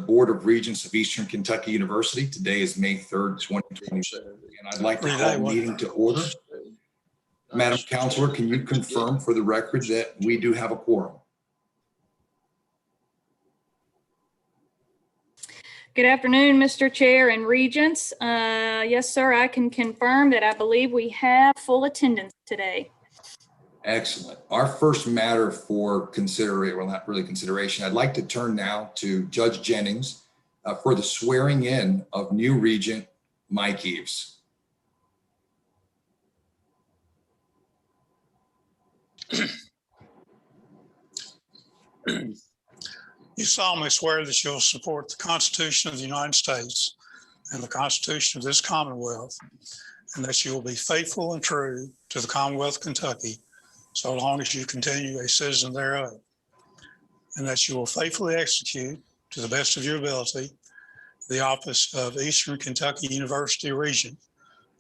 Board of Regents of Eastern Kentucky University. Today is May 3rd, 2020, and I'd like to call the meeting to order. Madam Counselor, can you confirm for the record that we do have a quorum? Good afternoon, Mr. Chair and Regents. Yes, sir, I can confirm that I believe we have full attendance today. Excellent. Our first matter for consideration, well, not really consideration, I'd like to turn now to Judge Jennings for the swearing in of new Regent Mike Eves. You solemnly swear that you will support the Constitution of the United States and the Constitution of this Commonwealth, and that you will be faithful and true to the Commonwealth of Kentucky so long as you continue a citizen thereof, and that you will faithfully execute, to the best of your ability, the office of Eastern Kentucky University Regent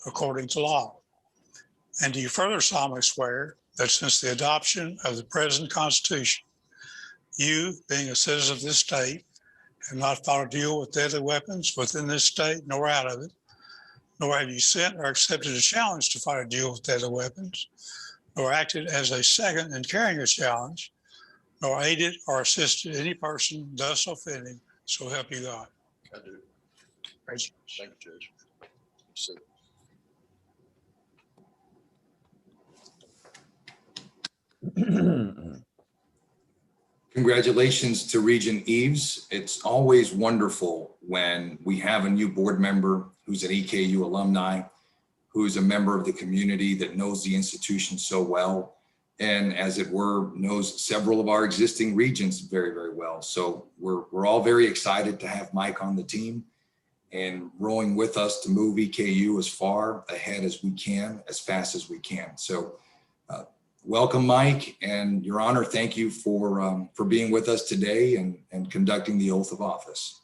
according to law. And do you further solemnly swear that since the adoption of the present Constitution, you, being a citizen of this state, have not fought a duel with deadly weapons within this state nor out of it, nor have you sent or accepted a challenge to fight a duel with deadly weapons, nor acted as a second in carrying a challenge, nor aided or assisted any person thus offending, so help you God. I do. Thank Thank you, Judge. So, Congratulations to Regent Eves. It's always wonderful when we have a new board member who's an EKU alumni, who's a member of the community that knows the institution so well, and as it were, knows several of our existing regents very, very well. So we're all very excited to have Mike on the team and rowing with us to move EKU as far ahead as we can, as fast as we can. So welcome, Mike, and Your Honor, thank you for being with us today and conducting the oath of office.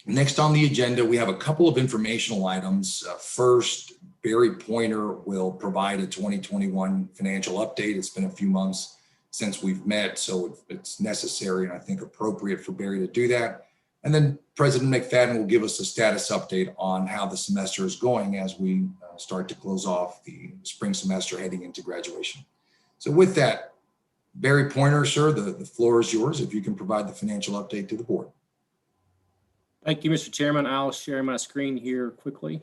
Next on the agenda, we have a couple of informational items. First, Barry Pointer will provide a 2021 financial update. It's been a few months since we've met, so it's necessary and I think appropriate for Barry to do that. And then President McFadden will give us a status update on how the semester is going as we start to close off the spring semester heading into graduation. So with that, Barry Pointer, sir, the floor is yours if you can provide the financial update to the board. Thank you, Mr. Chairman. I'll share my screen here quickly.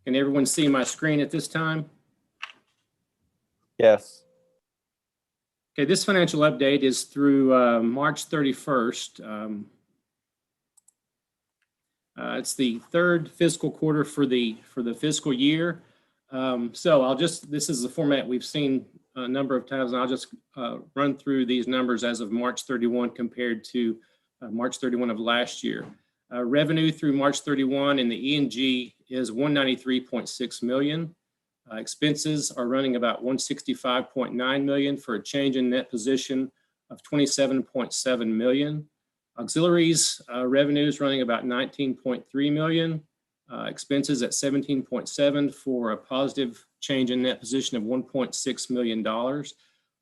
Can everyone see my screen at this time? Yes. Okay, this financial update is through March 31st. It's the third fiscal quarter for the fiscal year. So this is the format we've seen a number of times, and I'll just run through these numbers as of March 31 compared to March 31 of last year. Revenue through March 31 in the E&G is $193.6 million. Expenses are running about $165.9 million for a change in net position of $27.7 million. Auxiliaries revenues running about $19.3 million. Expenses at 17.7 for a positive change in net position of $1.6 million.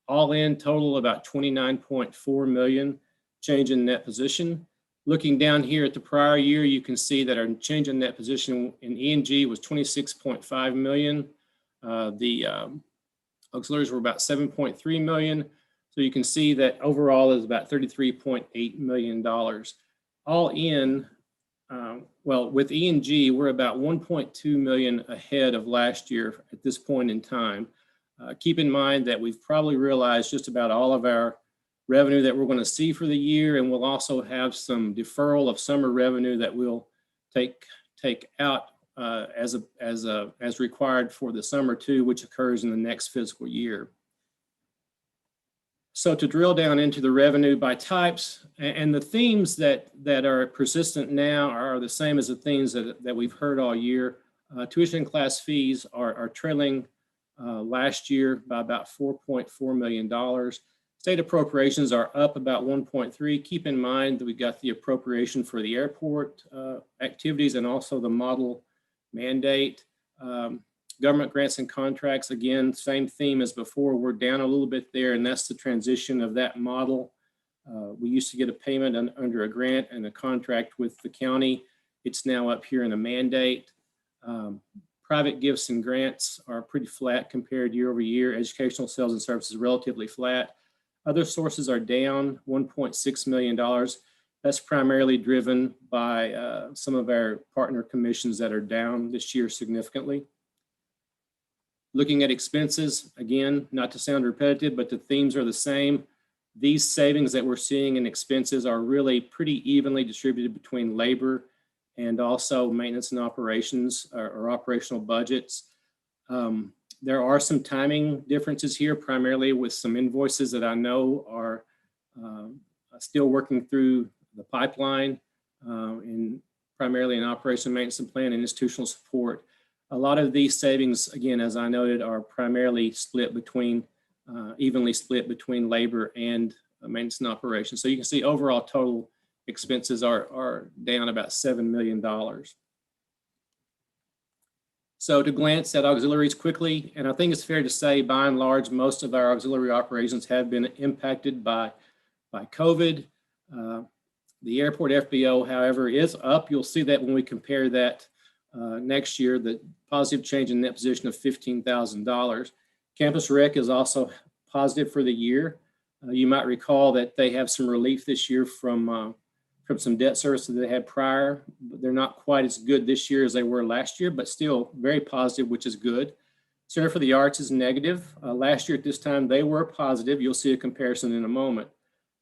All in total about 29.4 million change in net position. Looking down here at the prior year, you can see that our change in net position in E&G was 26.5 million. The auxiliaries were about 7.3 million. So you can see that overall is about $33.8 million. All in, well, with E&G, we're about 1.2 million ahead of last year at this point in time. Keep in mind that we've probably realized just about all of our revenue that we're going to see for the year, and we'll also have some deferral of summer revenue that we'll take out as required for the summer too, which occurs in the next fiscal year. So to drill down into the revenue by types, and the themes that are persistent now are the same as the themes that we've heard all year. Tuition class fees are trailing last year by about $4.4 million. State appropriations are up about 1.3. Keep in mind that we got the appropriation for the airport activities and also the model mandate. Government grants and contracts, again, same theme as before. We're down a little bit there, and that's the transition of that model. We used to get a payment under a grant and a contract with the county. It's now up here in a mandate. Private gifts and grants are pretty flat compared year over year. Educational sales and services relatively flat. Other sources are down $1.6 million. That's primarily driven by some of our partner commissions that are down this year significantly. Looking at expenses, again, not to sound repetitive, but the themes are the same. These savings that we're seeing in expenses are really pretty evenly distributed between labor and also maintenance and operations or operational budgets. There are some timing differences here, primarily with some invoices that I know are still working through the pipeline, primarily in operation maintenance and plan and institutional support. A lot of these savings, again, as I noted, are primarily split between, evenly split between labor and maintenance and operations. So you can see overall total expenses are down about $7 million. So to glance at auxiliaries quickly, and I think it's fair to say, by and large, most of our auxiliary operations have been impacted by COVID. The airport FBO, however, is up. You'll see that when we compare that next year, the positive change in net position of $15,000. Campus Rec is also positive for the year. You might recall that they have some relief this year from some debt service that they had prior, but they're not quite as good this year as they were last year, but still very positive, which is good. Center for the Arts is negative. Last year at this time, they were positive. You'll see a comparison in a moment.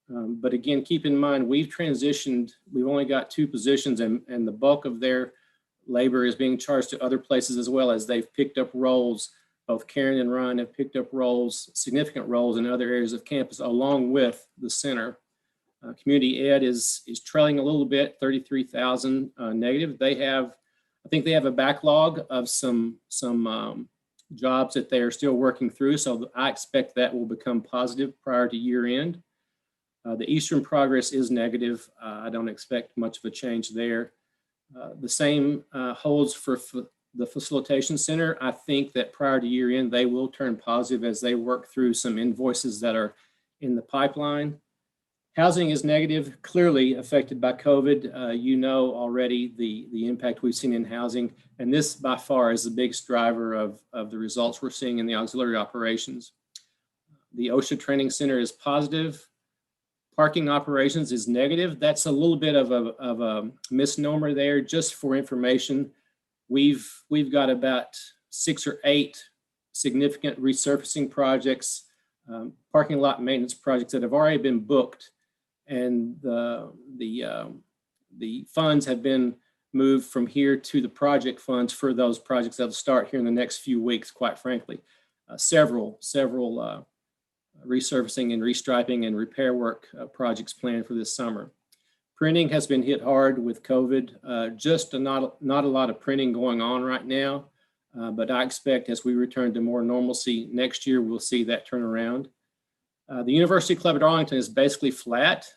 But again, keep in mind, we've transitioned, we've only got 2 positions and the bulk of their labor is being charged to other places as well, as they've picked up roles. Both Karen and Ryan have picked up roles, significant roles in other areas of campus along with the center. Community Ed is trailing a little bit, 33,000 negative. They have, I think they have a backlog of some jobs that they are still working through. So I expect that will become positive prior to year end. The Eastern Progress is negative. I don't expect much of a change there. The same holds for the Facilitation Center. I think that prior to year end, they will turn positive as they work through some invoices that are in the pipeline. Housing is negative, clearly affected by COVID. You know already the impact we've seen in housing, and this by far is the biggest driver of the results we're seeing in the auxiliary operations. The OSHA Training Center is positive. Parking operations is negative. That's a little bit of a misnomer there. Just for information, we've got about 6 or 8 significant resurfacing projects, parking lot maintenance projects that have already been booked, and the funds have been moved from here to the project funds for those projects that'll start here in the next few weeks. Quite frankly, several resurfacing and restriping and repair work projects planned for this summer. Printing has been hit hard with COVID. Just not a lot of printing going on right now, but I expect as we return to more normalcy next year, we'll see that turn around. The University Club at Arlington is basically flat.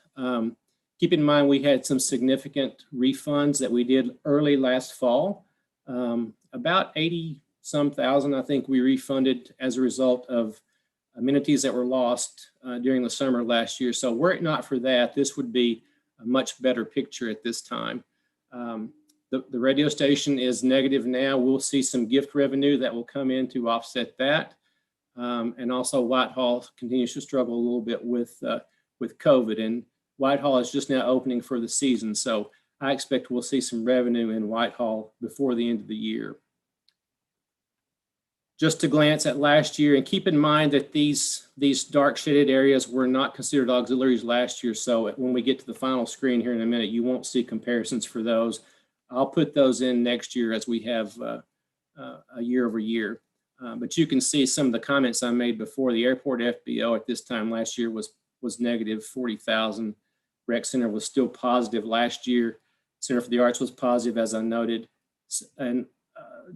Keep in mind, we had some significant refunds that we did early last fall. About 80-some thousand, I think we refunded as a result of amenities that were lost during the summer last year. So were it not for that, this would be a much better picture at this time. The radio station is negative now. We'll see some gift revenue that will come in to offset that. And also Whitehall continues to struggle a little bit with COVID, and Whitehall is just now opening for the season. So I expect we'll see some revenue in Whitehall before the end of the year. Just to glance at last year, and keep in mind that these dark shaded areas were not considered auxiliaries last year. So when we get to the final screen here in a minute, you won't see comparisons for those. I'll put those in next year as we have a year over year. But you can see some of the comments I made before. The airport FBO at this time last year was negative 40,000. Rec Center was still positive last year. Center for the Arts was positive, as I noted. And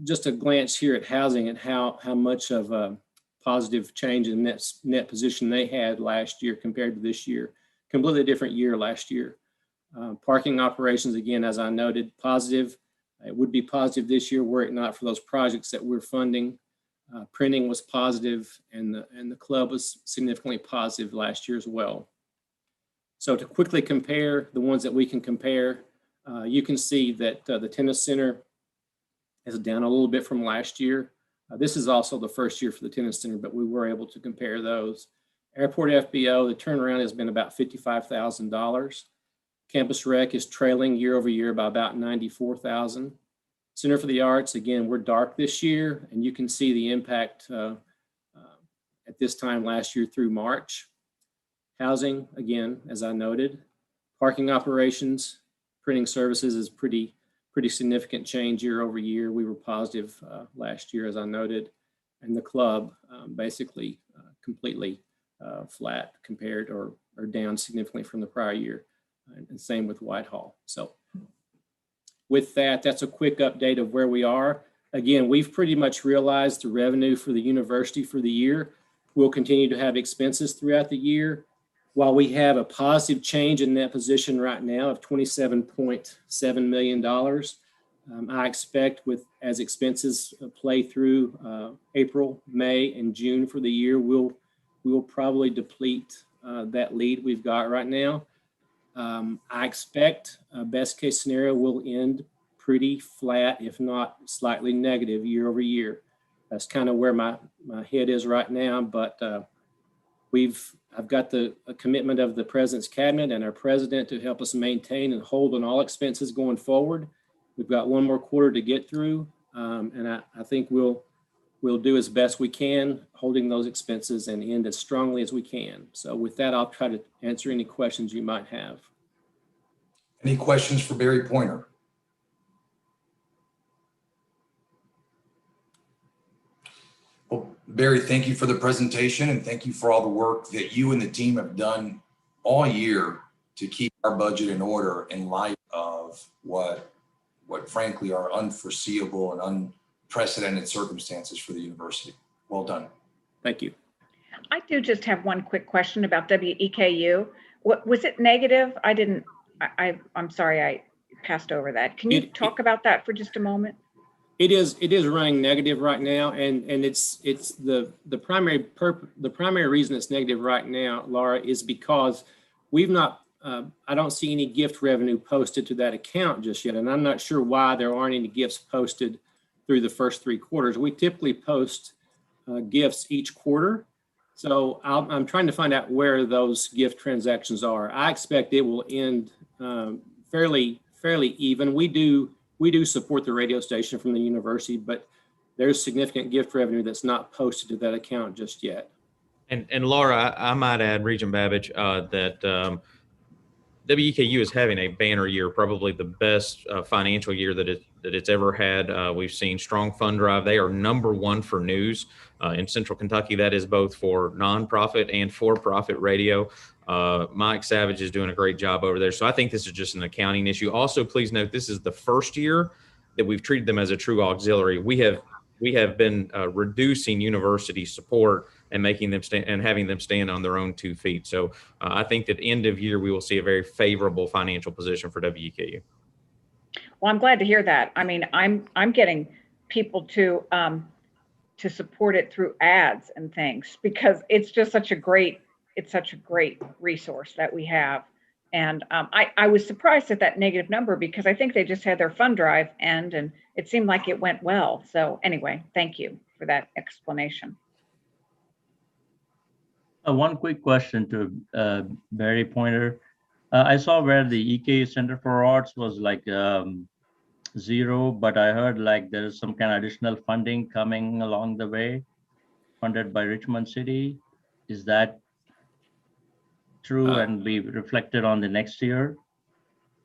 just a glance here at housing and how much of a positive change in net position they had last year compared to this year. Completely different year last year. Parking operations, again, as I noted, positive. It would be positive this year were it not for those projects that we're funding. Printing was positive, and the club was significantly positive last year as well. So to quickly compare the ones that we can compare, you can see that the tennis center is down a little bit from last year. This is also the first year for the tennis center, but we were able to compare those. Airport FBO, the turnaround has been about $55,000. Campus Rec is trailing year over year by about $94,000. Center for the Arts, again, we're dark this year, and you can see the impact at this time last year through March. Housing, again, as I noted. Parking operations, printing services is pretty significant change year over year. We were positive last year, as I noted. And the club basically completely flat compared or down significantly from the prior year. And same with Whitehall. So with that, that's a quick update of where we are. Again, we've pretty much realized the revenue for the university for the year. We'll continue to have expenses throughout the year. While we have a positive change in that position right now of $27.7 million, I expect as expenses play through April, May, and June for the year, we'll probably deplete that lead we've got right now. I expect best case scenario will end pretty flat, if not slightly negative year over year. That's kind of where my head is right now, but I've got the commitment of the President's Cabinet and our President to help us maintain and hold on all expenses going forward. We've got one more quarter to get through, and I think we'll do as best we can holding those expenses and end as strongly as we can. So with that, I'll try to answer any questions you might have. Any questions for Barry Pointer? Well, Barry, thank you for the presentation, and thank you for all the work that you and the team have done all year to keep our budget in order in light of what frankly are unforeseeable and unprecedented circumstances for the university. Well done. Thank you. I do just have one quick question about WEKU. What was it negative? I'm sorry, I passed over that. Can you talk about that for just a moment? It is running negative right now, and it's the primary reason it's negative right now, Laura, is because we've not I don't see any gift revenue posted to that account just yet, and I'm not sure why there aren't any gifts posted through the first 3 quarters. We typically post gifts each quarter, so I'm trying to find out where those gift transactions are. I expect it will end fairly even. We do support the radio station from the university, but there's significant gift revenue that's not posted to that account just yet. And Laura, I might add, Regent Babbage, that WEKU is having a banner year, probably the best financial year that it's ever had. We've seen strong fund drive. They are #1 for news in Central Kentucky. That is both for nonprofit and for-profit radio. Mike Savage is doing a great job over there. So I think this is just an accounting issue. Also, please note, this is the first year that we've treated them as a true auxiliary. We have been reducing university support and making them having them stand on their own 2 feet. So I think that end of year, we will see a very favorable financial position for WEKU. Well, I'm glad to hear that. I mean, I'm getting people to support it through ads and things, because it's just such a great resource that we have. And I was surprised at that negative number, because I think they just had their fund drive end and it seemed like it went well. So anyway, thank you for that explanation. One quick question to Barry Pointer. I saw where the EKU Center for Arts was like 0, but I heard like there's some kind of additional funding coming along the way, funded by Richmond City. Is that true and be reflected on the next year?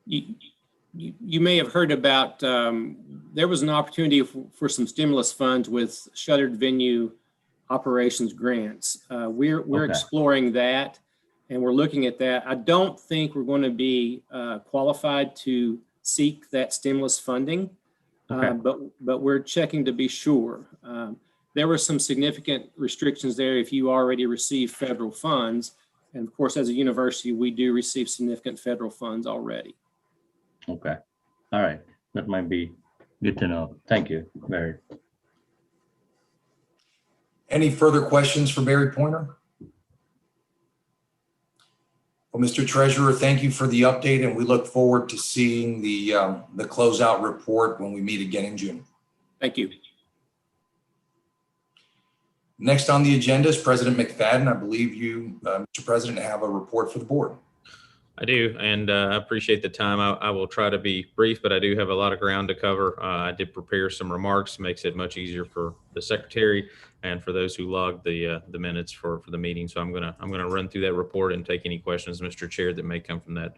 You may have heard about, there was an opportunity for some stimulus funds with shuttered venue operations grants. We're exploring that, and we're looking at that. I don't think we're going to be qualified to seek that stimulus funding, but we're checking to be sure. There were some significant restrictions there if you already received federal funds. And of course, as a university, we do receive significant federal funds already. Okay. All right. That might be Good to know. Thank you, Barry. Any further questions for Barry Pointer? Well, Mr. Treasurer, thank you for the update, and we look forward to seeing the closeout report when we meet again in June. Thank you. Next on the agenda is President McFadden. I believe you, Mr. President, have a report for the board. I do, and I appreciate the time. I will try to be brief, but I do have a lot of ground to cover. I did prepare some remarks, makes it much easier for the secretary and for those who logged the minutes for the meeting. So I'm gonna run through that report and take any questions, Mr. Chair, that may come from that.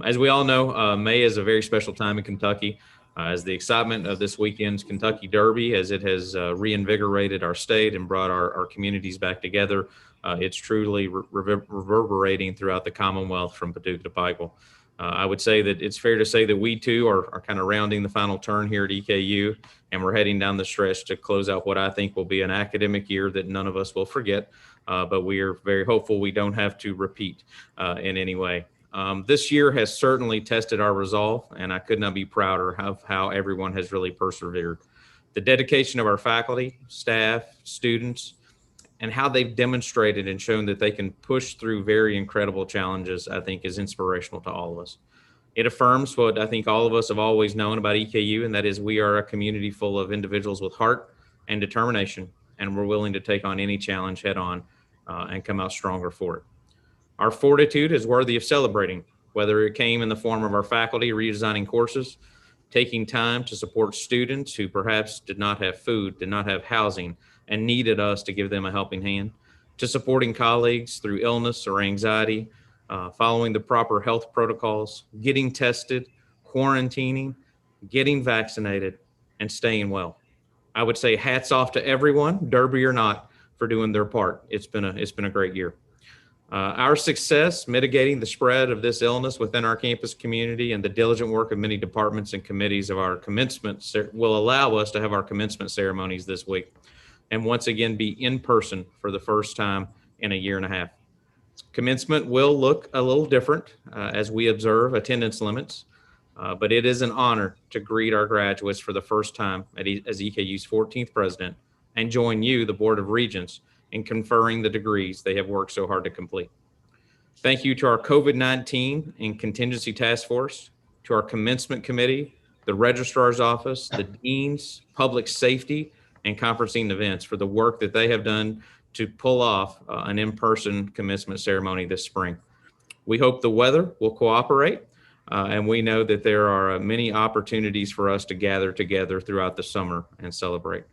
As we all know, May is a very special time in Kentucky. As the excitement of this weekend's Kentucky Derby, as it has reinvigorated our state and brought our communities back together, it's truly reverberating throughout the Commonwealth from Paducah to Pikeville. I would say that it's fair to say that we too are kind of rounding the final turn here at EKU, and we're heading down the stretch to close out what I think will be an academic year that none of us will forget, but we are very hopeful we don't have to repeat in any way. This year has certainly tested our resolve, and I could not be prouder of how everyone has really persevered. The dedication of our faculty, staff, students, and how they've demonstrated and shown that they can push through very incredible challenges, I think is inspirational to all of us. It affirms what I think all of us have always known about EKU, and that is we are a community full of individuals with heart and determination, and we're willing to take on any challenge head on and come out stronger for it. Our fortitude is worthy of celebrating, whether it came in the form of our faculty redesigning courses, taking time to support students who perhaps did not have food, did not have housing, and needed us to give them a helping hand, to supporting colleagues through illness or anxiety, following the proper health protocols, getting tested, quarantining, getting vaccinated, and staying well. I would say hats off to everyone, Derby or not, for doing their part. It's been a great year. Our success mitigating the spread of this illness within our campus community and the diligent work of many departments and committees of our commencement will allow us to have our commencement ceremonies this week and once again be in person for the first time in a year and a half. Commencement will look a little different as we observe attendance limits, but it is an honor to greet our graduates for the first time as EKU's 14th president and join you, the Board of Regents, in conferring the degrees they have worked so hard to complete. Thank you to our COVID-19 and Contingency Task Force, to our Commencement Committee, the Registrar's Office, the Deans, Public Safety, and Conferencing Events for the work that they have done to pull off an in-person commencement ceremony this spring. We hope the weather will cooperate, and we know that there are many opportunities for us to gather together throughout the summer and celebrate.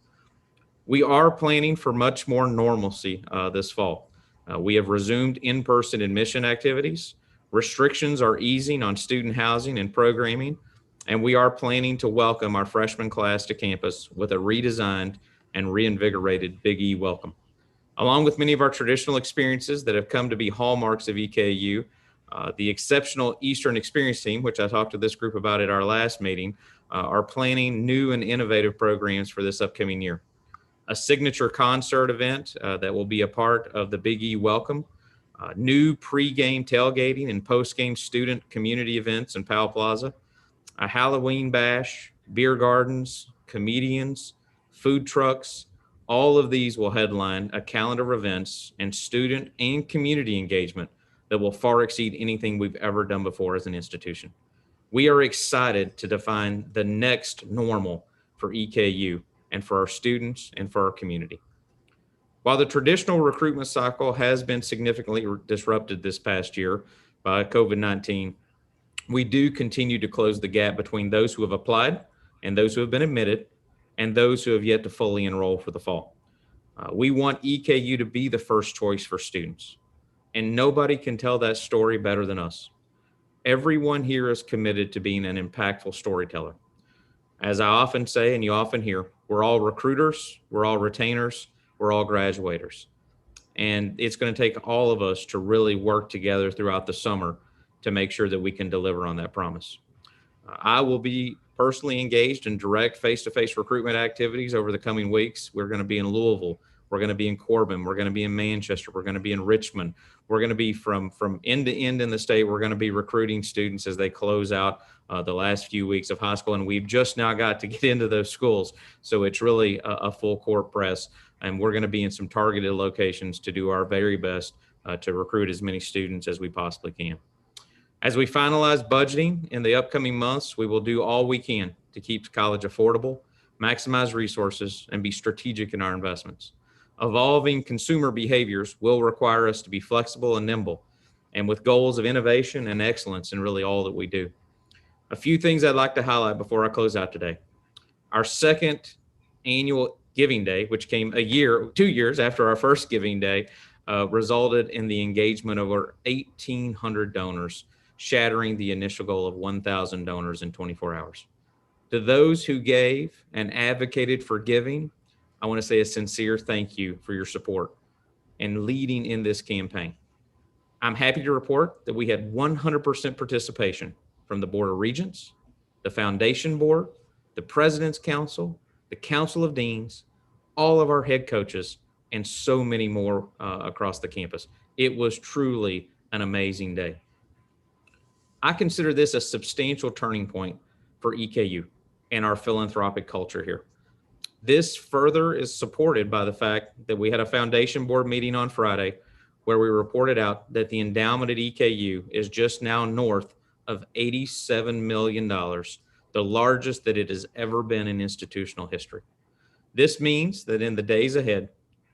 We are planning for much more normalcy this fall. We have resumed in-person admission activities. Restrictions are easing on student housing and programming, and we are planning to welcome our freshman class to campus with a redesigned and reinvigorated Big E welcome. Along with many of our traditional experiences that have come to be hallmarks of EKU, the exceptional Eastern Experience team, which I talked to this group about at our last meeting, are planning new and innovative programs for this upcoming year. A signature concert event that will be a part of the Big E Welcome, new pre-game tailgating and post-game student community events in Powell Plaza, a Halloween bash, beer gardens, comedians, food trucks. All of these will headline a calendar of events and student and community engagement that will far exceed anything we've ever done before as an institution. We are excited to define the next normal for EKU and for our students and for our community. While the traditional recruitment cycle has been significantly disrupted this past year by COVID-19, we do continue to close the gap between those who have applied and those who have been admitted and those who have yet to fully enroll for the fall. We want EKU to be the first choice for students, and nobody can tell that story better than us. Everyone here is committed to being an impactful storyteller. As I often say, and you often hear, we're all recruiters, we're all retainers, we're all graduators. And it's going to take all of us to really work together throughout the summer to make sure that we can deliver on that promise. I will be personally engaged in direct face-to-face recruitment activities over the coming weeks. We're going to be in Louisville We're going to be in Corbin. We're going to be in Manchester. We're going to be in Richmond. We're going to be from end to end in the state. We're going to be recruiting students as they close out the last few weeks of high school. And we've just now got to get into those schools. So it's really a full court press. And we're going to be in some targeted locations to do our very best to recruit as many students as we possibly can. As we finalize budgeting in the upcoming months, we will do all we can to keep college affordable, maximize resources, and be strategic in our investments. Evolving consumer behaviors will require us to be flexible and nimble, and with goals of innovation and excellence in really all that we do. A few things I'd like to highlight before I close out today. Our second annual Giving Day, which came 2 years after our first Giving Day, resulted in the engagement of over 1,800 donors, shattering the initial goal of 1,000 donors in 24 hours. To those who gave and advocated for giving, I want to say a sincere thank you for your support and leading in this campaign. I'm happy to report that we had 100% participation from the Board of Regents, the Foundation Board, the President's Council, the Council of Deans, all of our head coaches, and so many more across the campus. It was truly an amazing day. I consider this a substantial turning point for EKU and our philanthropic culture here. This further is supported by the fact that we had a foundation board meeting on Friday where we reported out that the endowment at EKU is just now north of $87 million, the largest that it has ever been in institutional history. This means that in the days ahead,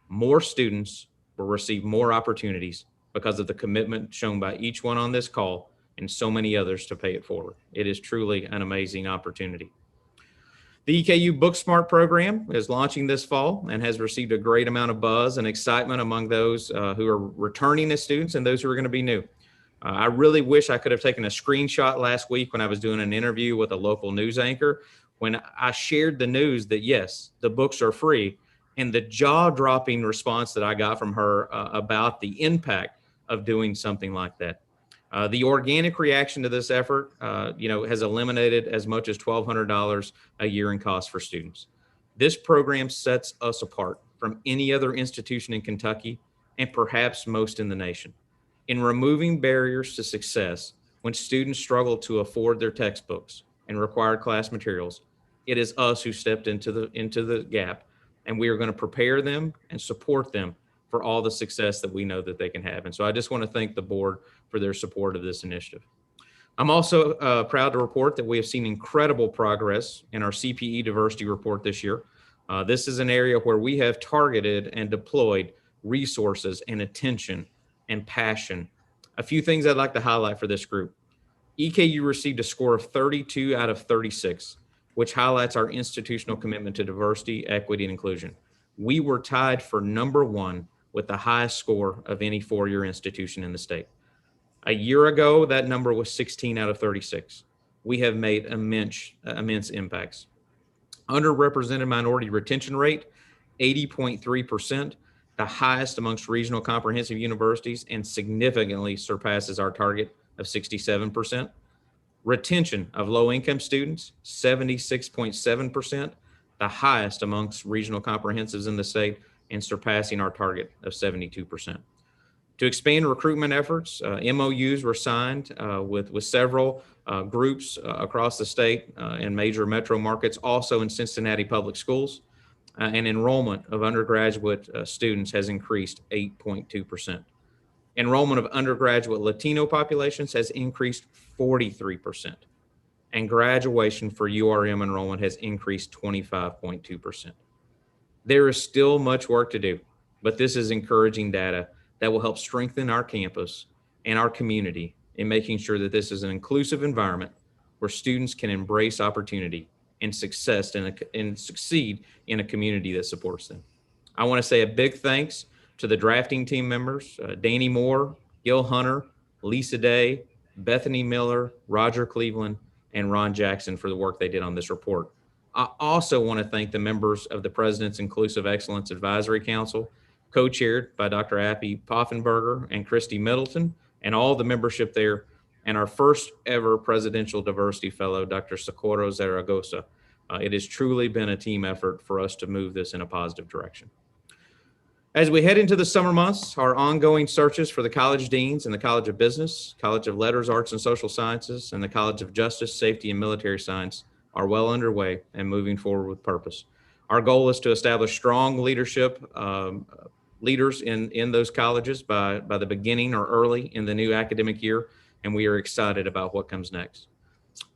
more students will receive more opportunities because of the commitment shown by each one on this call and so many others to pay it forward. It is truly an amazing opportunity. The EKU Booksmart program is launching this fall and has received a great amount of buzz and excitement among those who are returning as students and those who are going to be new. I really wish I could have taken a screenshot last week when I was doing an interview with a local news anchor when I shared the news that, yes, the books are free, and the jaw-dropping response that I got from her about the impact of doing something like that. The organic reaction to this effort, has eliminated as much as $1,200 a year in costs for students. This program sets us apart from any other institution in Kentucky and perhaps most in the nation. In removing barriers to success when students struggle to afford their textbooks and required class materials, it is us who stepped into the gap, and we are going to prepare them and support them for all the success that we know that they can have. And so I just want to thank the board for their support of this initiative. I'm also proud to report that we have seen incredible progress in our CPE diversity report this year. This is an area where we have targeted and deployed resources and attention and passion. A few things I'd like to highlight for this group. EKU received a score of 32 out of 36, which highlights our institutional commitment to diversity, equity, and inclusion. We were tied for number one with the highest score of any four-year institution in the state. A year ago, that number was 16 out of 36. We have made immense impacts. Underrepresented minority retention rate, 80.3%, the highest amongst regional comprehensive universities, and significantly surpasses our target of 67%. Retention of low-income students, 76.7%, the highest amongst regional comprehensives in the state, and surpassing our target of 72%. To expand recruitment efforts, MOUs were signed with several groups across the state in major metro markets, also in Cincinnati Public Schools, and enrollment of undergraduate students has increased 8.2%. Enrollment of undergraduate Latino populations has increased 43%, and graduation for URM enrollment has increased 25.2%. There is still much work to do, but this is encouraging data that will help strengthen our campus and our community in making sure that this is an inclusive environment where students can embrace opportunity and success and succeed in a community that supports them. I want to say a big thanks to the drafting team members, Danny Moore, Gil Hunter, Lisa Day, Bethany Miller, Roger Cleveland, and Ron Jackson for the work they did on this report. I also want to thank the members of the President's Inclusive Excellence Advisory Council, co-chaired by Dr. Appy Poffenberger and Christy Middleton, and all the membership there, and our first ever Presidential Diversity Fellow, Dr. Socorro Zaragoza. It has truly been a team effort for us to move this in a positive direction. As we head into the summer months, our ongoing searches for the college deans in the College of Business, College of Letters, Arts and Social Sciences, and the College of Justice, Safety, and Military Science are well underway and moving forward with purpose. Our goal is to establish strong leadership leaders in those colleges by the beginning or early in the new academic year, and we are excited about what comes next.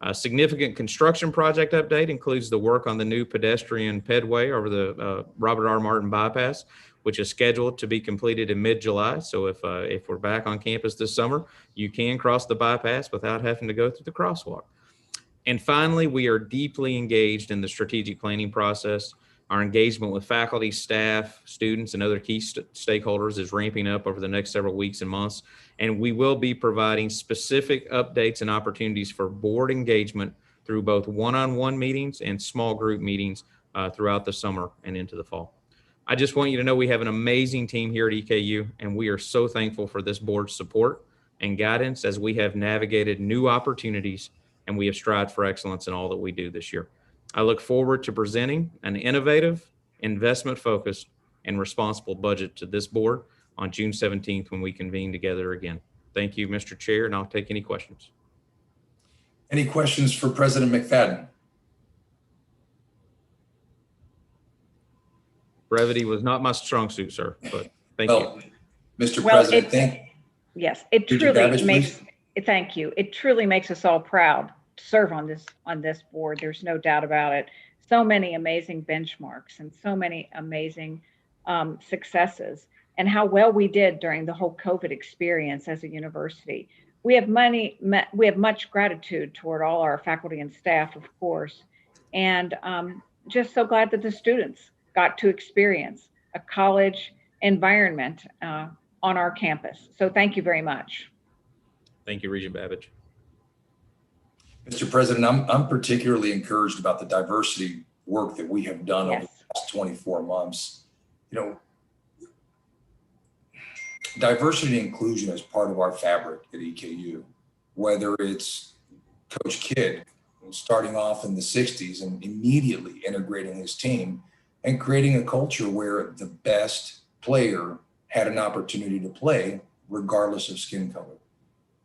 A significant construction project update includes the work on the new pedestrian pedway over the Robert R. Martin bypass, which is scheduled to be completed in mid-July. So if we're back on campus this summer, you can cross the bypass without having to go through the crosswalk. And finally, we are deeply engaged in the strategic planning process. Our engagement with faculty, staff, students, and other key stakeholders is ramping up over the next several weeks and months. And we will be providing specific updates and opportunities for board engagement through both one-on-one meetings and small group meetings throughout the summer and into the fall. I just want you to know we have an amazing team here at EKU, and we are so thankful for this board's support and guidance as we have navigated new opportunities and we have strived for excellence in all that we do this year. I look forward to presenting an innovative, investment-focused, and responsible budget to this board on June 17th when we convene together again. Thank you, Mr. Chair, and I'll take any questions. Any questions for President McFadden? Brevity was not my strong suit, sir, but thank Well, you. Mr. Well, President, yes, it Regent truly Babbage, makes, please. thank you. It truly makes us all proud to serve on this board. There's no doubt about it. So many amazing benchmarks and so many amazing successes, and how well we did during the whole COVID experience as a university. We have much gratitude toward all our faculty and staff, of course, and just so glad that the students got to experience a college environment on our campus. So thank you very much. Thank you, Regent Babbage. Mr. President, I'm particularly encouraged about the diversity work that we have done over the past 24 months. You know, diversity and inclusion is part of our fabric at EKU, whether it's Coach Kidd starting off in the 60s and immediately integrating his team and creating a culture where the best player had an opportunity to play regardless of skin color.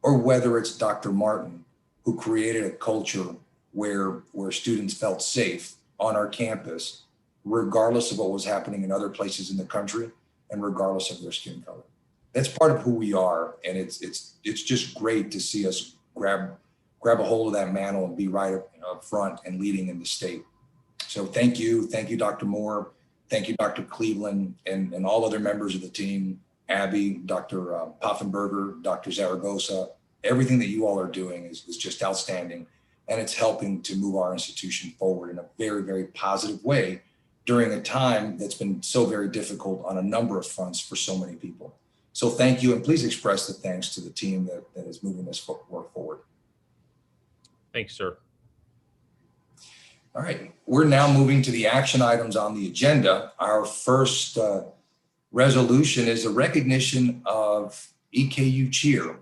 Or whether it's Dr. Martin, who created a culture where students felt safe on our campus, regardless of what was happening in other places in the country and regardless of their skin color. That's part of who we are. And it's just great to see us grab a hold of that mantle and be right up front and leading in the state. So thank you, Dr. Moore. Thank you, Dr. Cleveland, and all other members of the team, Abby, Dr. Poffenberger, Dr. Zaragoza. Everything that you all are doing is just outstanding, and it's helping to move our institution forward in a very, very positive way during a time that's been so very difficult on a number of fronts for so many people. So thank you, and please express the thanks to the team that is moving this work forward. Thanks, sir. All right, we're now moving to the action items on the agenda. Our first resolution is a recognition of EKU cheer.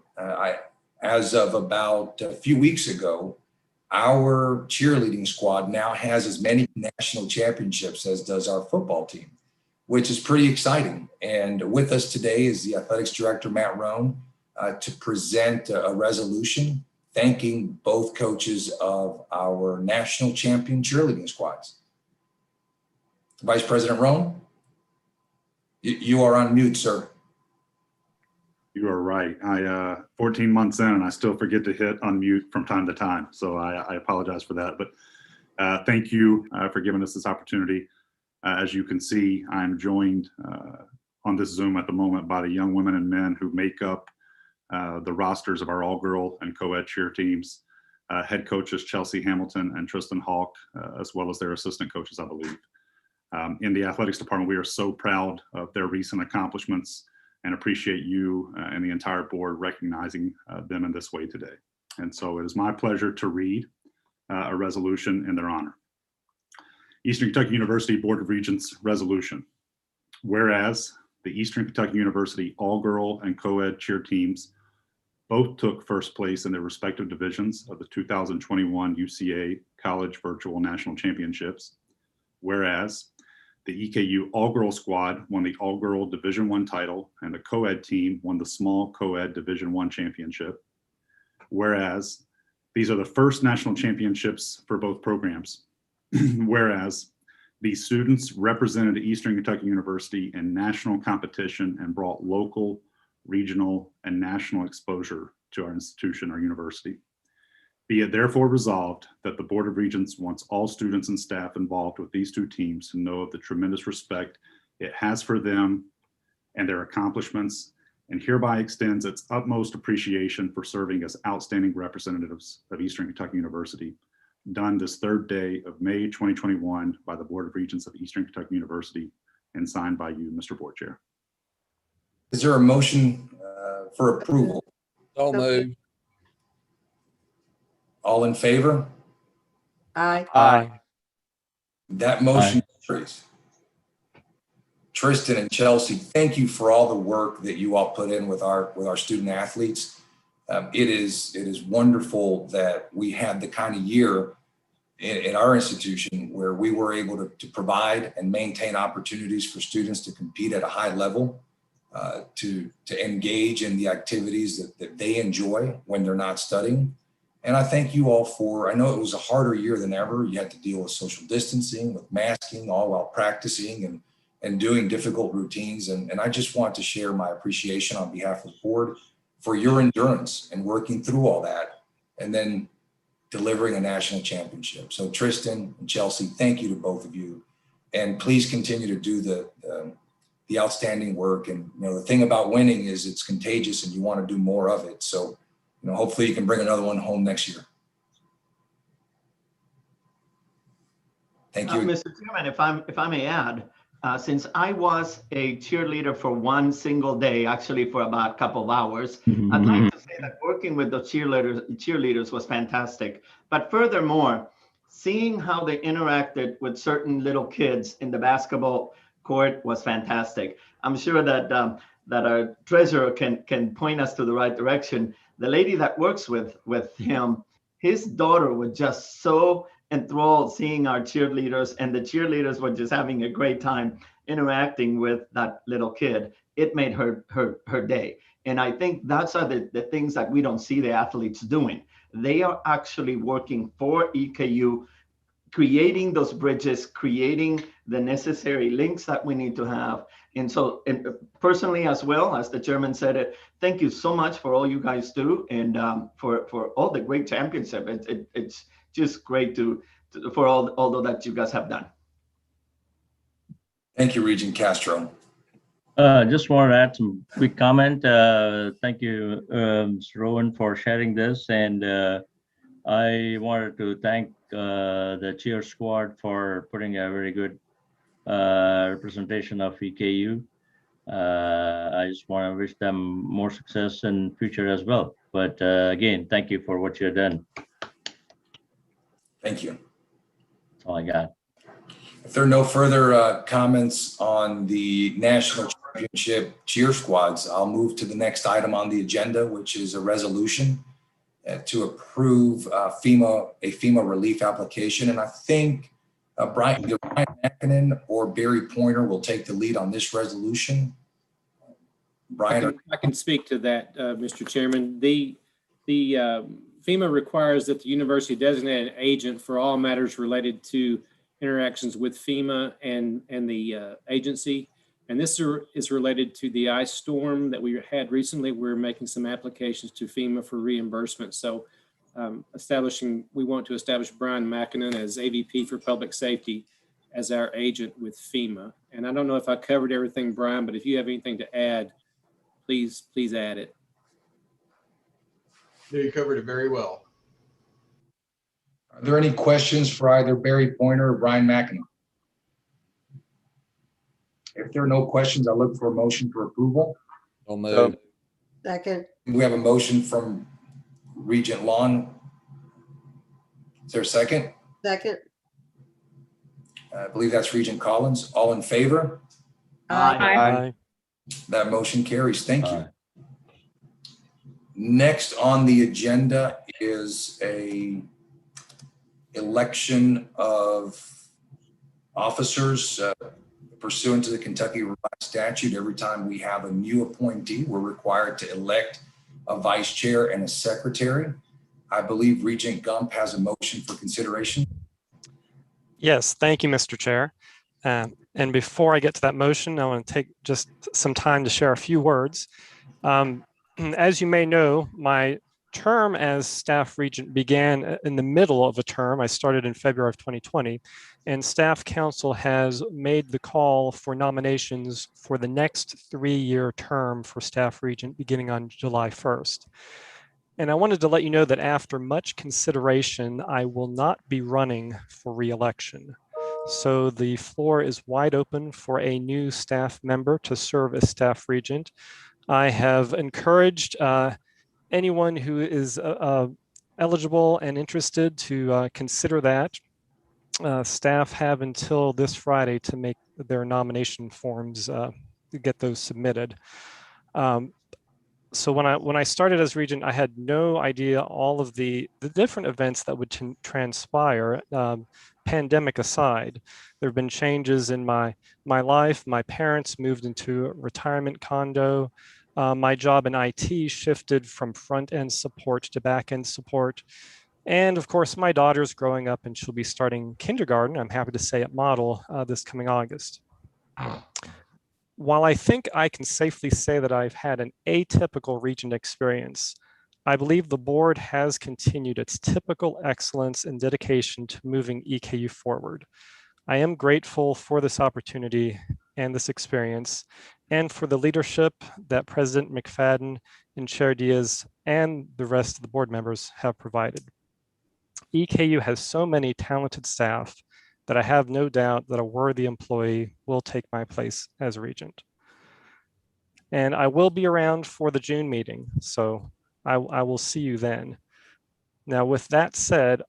As of about a few weeks ago, our cheerleading squad now has as many national championships as does our football team, which is pretty exciting. And with us today is the athletics director, Matt Rohn, to present a resolution thanking both coaches of our national champion cheerleading squads. Vice President Rohn, you are on mute, sir. You are right. 14 months in and I still forget to hit unmute from time to time. So I apologize for that, but thank you for giving us this opportunity. As you can see, I'm joined on this Zoom at the moment by the young women and men who make up the rosters of our all-girl and co-ed cheer teams, head coaches Chelsea Hamilton and Tristan Hawk, as well as their assistant coaches, I believe. In the athletics department, we are so proud of their recent accomplishments and appreciate you and the entire board recognizing them in this way today. And so it is my pleasure to read a resolution in their honor. Eastern Kentucky University Board of Regents resolution. Whereas the Eastern Kentucky University all-girl and co-ed cheer teams both took first place in their respective divisions of the 2021 UCA College Virtual National Championships. Whereas The EKU all-girl squad won the all-girl Division I title, and the co-ed team won the small co-ed Division I championship. Whereas these are the first national championships for both programs. Whereas these students represented Eastern Kentucky University in national competition and brought local, regional, and national exposure to our institution or university. Be it therefore resolved that the Board of Regents wants all students and staff involved with these two teams to know of the tremendous respect it has for them and their accomplishments, and hereby extends its utmost appreciation for serving as outstanding representatives of Eastern Kentucky University, done this third day of May 2021 by the Board of Regents of Eastern Kentucky University and signed by you, Mr. Board Chair. Is there a motion for approval? So moved. All in favor? Aye. That motion carries. Tristan and Chelsea, thank you for all the work that you all put in with our student athletes. It is wonderful that we had the kind of year in our institution where we were able to provide and maintain opportunities for students to compete at a high level, to engage in the activities that they enjoy when they're not studying. And I thank you all for, I know it was a harder year than ever. You had to deal with social distancing, with masking, all while practicing and doing difficult routines. And I just want to share my appreciation on behalf of the board for your endurance and working through all that and then delivering a national championship. So Tristan and Chelsea, thank you to both of you. And please continue to do the outstanding work. And the thing about winning is it's contagious and you want to do more of it. So hopefully you can bring another one home next year. Thank you. Mr. Chairman, if I may add, since I was a cheerleader for one single day, actually for about a couple of hours, I'd like to say that working with the cheerleaders was fantastic. But furthermore, seeing how they interacted with certain little kids in the basketball court was fantastic. I'm sure that our treasurer can point us to the right direction. The lady that works with him, his daughter was just so enthralled seeing our cheerleaders, and the cheerleaders were just having a great time interacting with that little kid. It made her day. And I think that's the things that we don't see the athletes doing. They are actually working for EKU, creating those bridges, creating the necessary links that we need to have. And so, and personally as well, as the chairman said it, thank you so much for all you guys do and for all the great championship. It's just great for all that you guys have done. Thank you, Regent Castro. Just want to add some quick comment. Thank you, Mr. Rowan, for sharing this. And I wanted to thank the cheer squad for putting a very good representation of EKU. I just want to wish them more success in future as well. But again, thank you for what you've done. Thank you. That's all I got. If there are no further comments on the National Championship cheer squads, I'll move to the next item on the agenda, which is a resolution to approve a FEMA relief application. And I think either Brian Mackinnon or Barry Pointer will take the lead on this resolution. Brian? I can speak to that, Mr. Chairman. The FEMA requires that the university designate an agent for all matters related to interactions with FEMA and the agency. And this is related to the ice storm that we had recently. We're making some applications to FEMA for reimbursement. So we want to establish Brian Mackinnon as AVP for Public Safety as our agent with FEMA. And I don't know if I covered everything, Brian, but if you have anything to add, please add it. No, you covered it very well. Are there any questions for either Barry Pointer or Brian Mackinnon? If there are no questions, I'll look for a motion for approval. So moved. Second. We have a motion from Regent Lawn. Is there a second? Second. I believe that's Regent Collins. All in favor? Aye. That motion carries. Thank you. Next on the agenda is a election of officers. Pursuant to the Kentucky Revised Statute, every time we have a new appointee, we're required to elect a vice chair and a secretary. I believe Regent Gump has a motion for consideration. Yes, thank you, Mr. Chair. And before I get to that motion, I want to take just some time to share a few words. As you may know, my term as staff regent began in the middle of a term. I started in February of 2020, and staff council has made the call for nominations for the next 3-year term for staff regent beginning on July 1st. And I wanted to let you know that after much consideration, I will not be running for re-election. So the floor is wide open for a new staff member to serve as staff regent. I have encouraged anyone who is eligible and interested to consider that. Staff have until this Friday to make their nomination forms, to get those submitted. So when I started as regent, I had no idea all of the different events that would transpire, pandemic aside. There have been changes in my life. My parents moved into a retirement condo. My job in IT shifted from front-end support to back-end support. And of course, my daughter's growing up and she'll be starting kindergarten, I'm happy to say, at Model this coming August. While I think I can safely say that I've had an atypical regent experience, I believe the board has continued its typical excellence and dedication to moving EKU forward. I am grateful for this opportunity and this experience, and for the leadership that President McFadden and Chair Diaz and the rest of the board members have provided. EKU has so many talented staff that I have no doubt that a worthy employee will take my place as regent. And I will be around for the June meeting, so I will see you then. Now, with that said,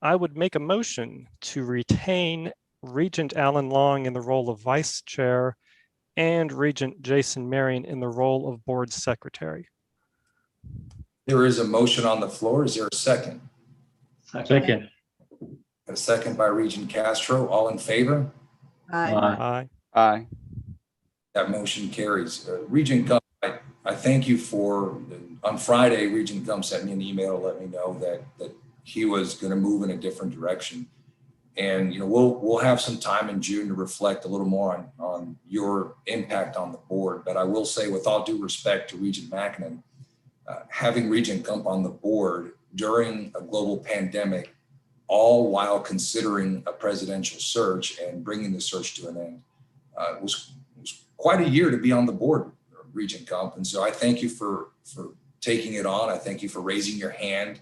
I would make a motion to retain Regent Alan Long in the role of vice chair and Regent Jason Marion in the role of board secretary. There is a motion on the floor. Is there a second? Second. A second by Regent Castro. All in favor? Aye. Aye. That motion carries. Regent Gump, I thank you for, on Friday, Regent Gump sent me an email to let me know that he was going to move in a different direction. And we'll have some time in June to reflect a little more on your impact on the board. But I will say, with all due respect to Regent Mackinnon, having Regent Gump on the board during a global pandemic, all while considering a presidential search and bringing the search to an end, was quite a year to be on the board, Regent Gump. And so I thank you for taking it on. I thank you for raising your hand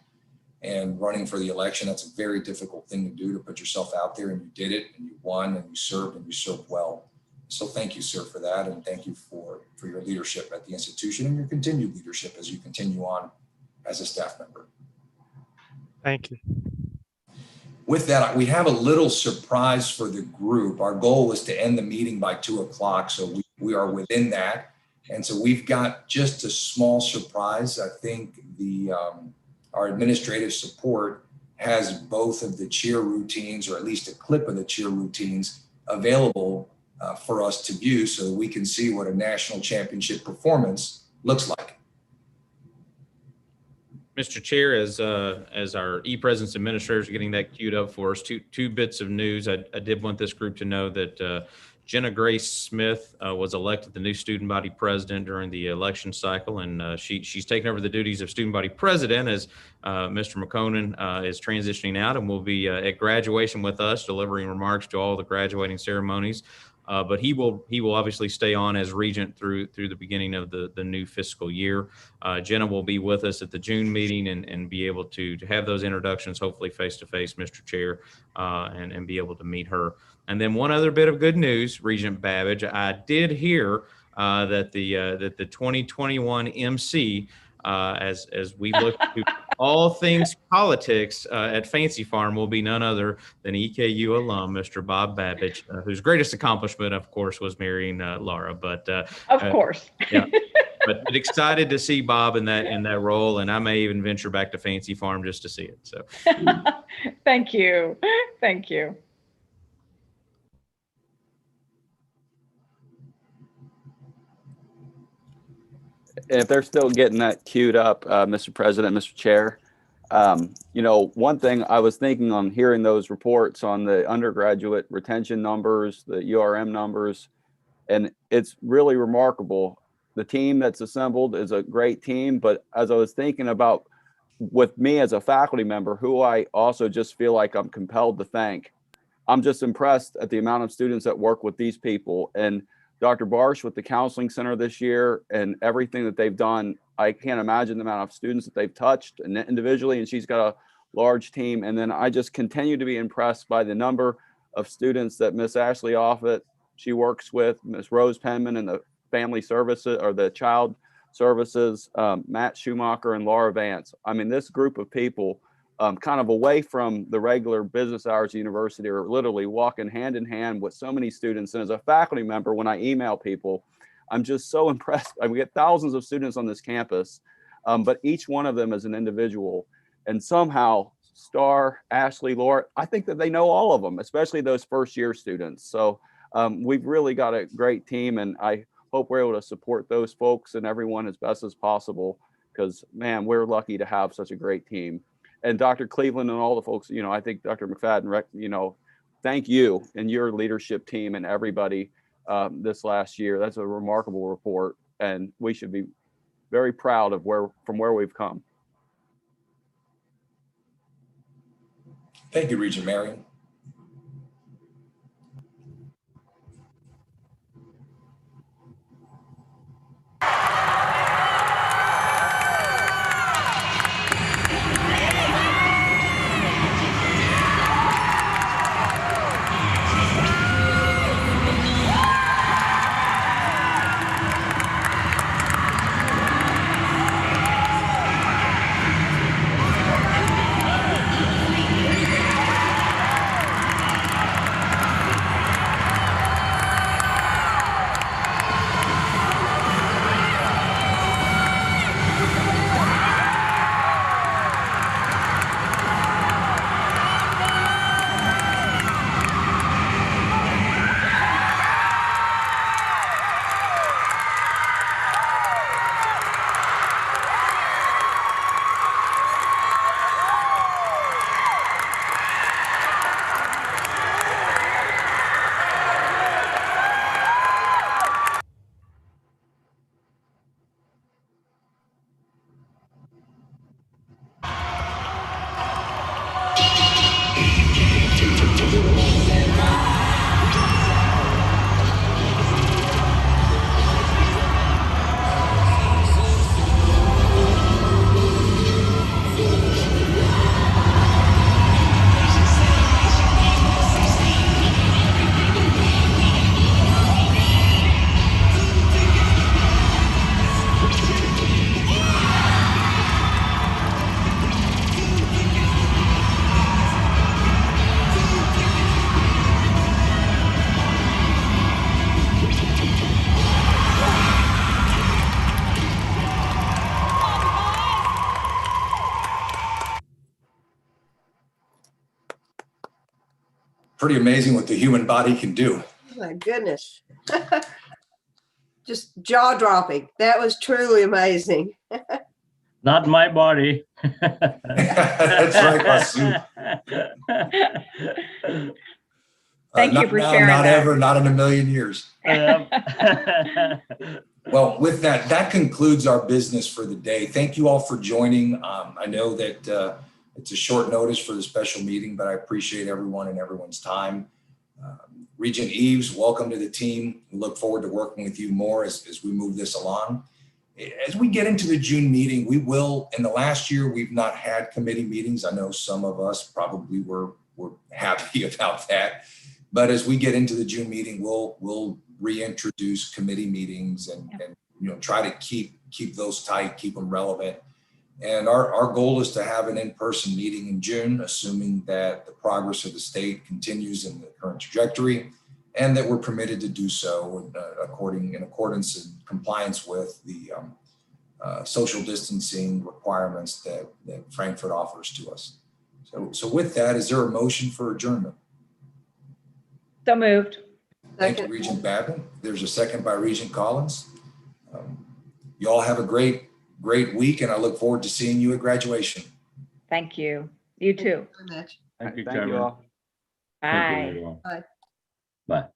and running for the election. That's a very difficult thing to do, to put yourself out there, and you did it, and you won, and you served well. So thank you, sir, for that. And thank you for your leadership at the institution and your continued leadership as you continue on as a staff member. Thank you. With that, we have a little surprise for the group. Our goal was to end the meeting by 2 o'clock, so we are within that. And so we've got just a small surprise. I think our administrative support has both of the cheer routines, or at least a clip of the cheer routines, available for us to view so that we can see what a national championship performance looks like. Mr. Chair, as our e-presence administrators are getting that queued up for us, two bits of news. I did want this group to know that Jenna Grace Smith was elected the new student body president during the election cycle, and she's taken over the duties of student body president as Mr. McConan is transitioning out and will be at graduation with us, delivering remarks to all the graduating ceremonies. But he will obviously stay on as regent through the beginning of the new fiscal year. Jenna will be with us at the June meeting and be able to have those introductions, hopefully face to face, Mr. Chair, and be able to meet her. And then one other bit of good news, Regent Babbage, I did hear that the 2021 MC, as we look to all things politics at Fancy Farm, will be none other than EKU alum, Mr. Bob Babbage, whose greatest accomplishment, of course, was marrying Laura. But of course, yeah. But excited to see Bob in that role, and I may even venture back to Fancy Farm just to see it. So, thank you. if they're still getting that queued up, Mr. President, Mr. Chair, one thing I was thinking on hearing those reports on the undergraduate retention numbers, the URM numbers, and it's really remarkable. The team that's assembled is a great team, but as I was thinking about with me as a faculty member, who I also just feel like I'm compelled to thank, I'm just impressed at the amount of students that work with these people. And Dr. Barsh with the counseling center this year and everything that they've done, I can't imagine the amount of students that they've touched and individually, and she's got a large team. And then I just continue to be impressed by the number of students that Miss Ashley Offit, she works with, Miss Rose Penman and the family services or the child services, Matt Schumacher and Laura Vance. I mean, this group of people kind of away from the regular business hours of university are literally walking hand in hand with so many students. And as a faculty member, when I email people, I'm just so impressed. We get thousands of students on this campus, but each one of them is an individual. And somehow Star, Ashley, Laura, I think that they know all of them, especially those first year students. So we've really got a great team, and I hope we're able to support those folks and everyone as best as possible, because man, we're lucky to have such a great team. And Dr. Cleveland and all the folks, I think Dr. McFadden, thank you and your leadership team and everybody this last year. That's a remarkable report, and we should be very proud of from where we've come. Thank you, Regent Marion. Pretty amazing what the human body can do. Oh my goodness. Just jaw-dropping. That was truly amazing. Not my body. That's right, Masu. Thank you for sharing Not that. ever, not in a million years. Well, with that, that concludes our business for the day. Thank you all for joining. I know that it's a short notice for the special meeting, but I appreciate everyone and everyone's time. Regent Eves, welcome to the team. We look forward to working with you more as we move this along. As we get into the June meeting, we will, in the last year, we've not had committee meetings. I know some of us probably were happy about that. But as we get into the June meeting, we'll reintroduce committee meetings and try to keep those tight, keep them relevant. And our goal is to have an in-person meeting in June, assuming that the progress of the state continues in the current trajectory and that we're permitted to do so in accordance and compliance with the social distancing requirements that Frankfurt offers to us. So with that, is there a motion for adjournment? So moved. Thank you, Regent Babin. There's a second by Regent Collins. You all have a great week, and I look forward to seeing you at graduation. Thank you. You too. Very much. Thank you, Thank you Chairman. all. Thank you, Bye. everyone. Bye. Bye.